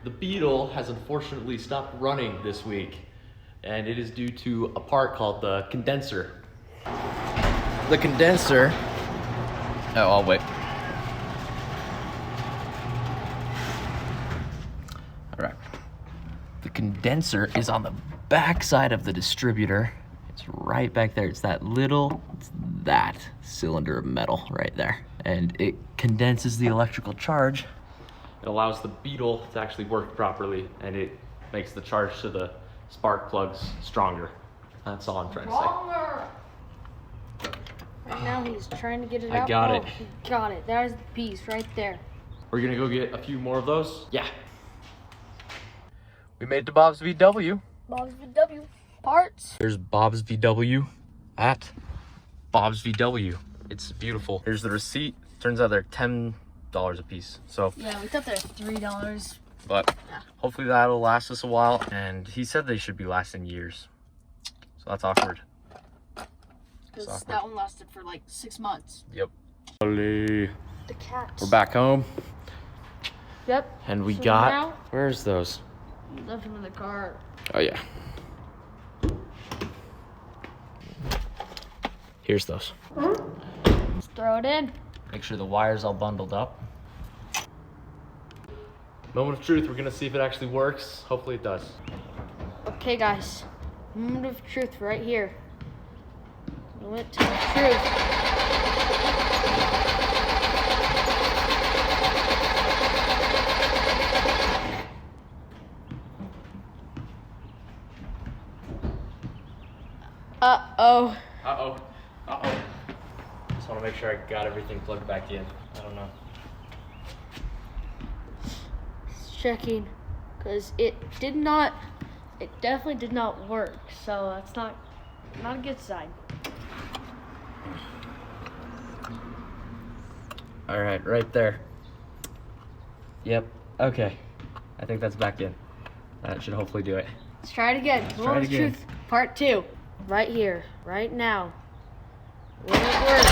The Beetle has unfortunately stopped running this week, and it is due to a part called the condenser. The condenser, oh, I'll wait. All right. The condenser is on the back side of the distributor. It's right back there. It's that cylinder of metal right there. And it condenses the electrical charge. It allows the Beetle to actually work properly, and it makes the charge to the spark plugs stronger. That's all I'm trying to say. Right now he's trying to get it out. I got it. He got it. There's the piece right there. We're gonna go get a few more of those. Yeah. We made it to Bob's VW. Bob's VW parts. Here's Bob's VW at Bob's VW. It's beautiful. Here's the receipt. Turns out they're $10 a piece. So yeah, we thought they're $3. But yeah, hopefully that'll last us a while. And he said they should be lasting years. So that's awkward. Because that one lasted for like 6 months. Yep. The cats. We're back home. Yep. And we so got, now, where's those? left them in the car. Oh yeah. Here's those. Let's throw it in. Make sure the wire's all bundled up. Moment of truth, we're gonna see if it actually works. Hopefully it does. Okay guys, moment of truth right here. Moment of truth. Uh-oh. Uh-oh. Uh-oh. Just want to make sure I got everything plugged back in. I don't know. It's checking, because it definitely did not work, so that's not a good sign. All right there. Yep, okay. I think that's back in. That should hopefully do it. Let's try it again. Moment of truth, part 2. Right here, right now. Will it work?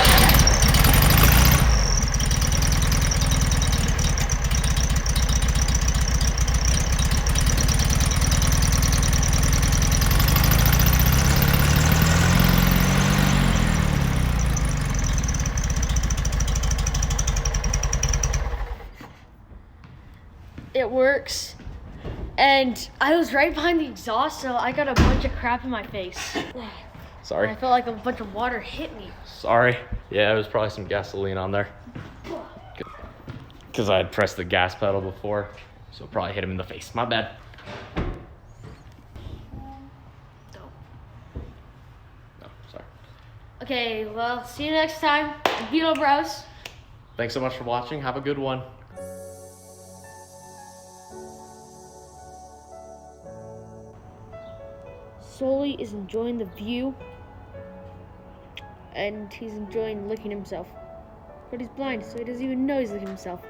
It works. And I was right behind the exhaust, so I got a bunch of crap in my face. Sorry. I felt like a bunch of water hit me. Sorry. Yeah, it was probably some gasoline on there. Because I had pressed the gas pedal before, so it probably hit him in the face. My bad. No, sorry. Okay, well, see you next time. Beetle Bros. Thanks so much for watching. Have a good one. Sully is enjoying the view, and he's enjoying licking himself. But he's blind, so he doesn't even know he's licking himself.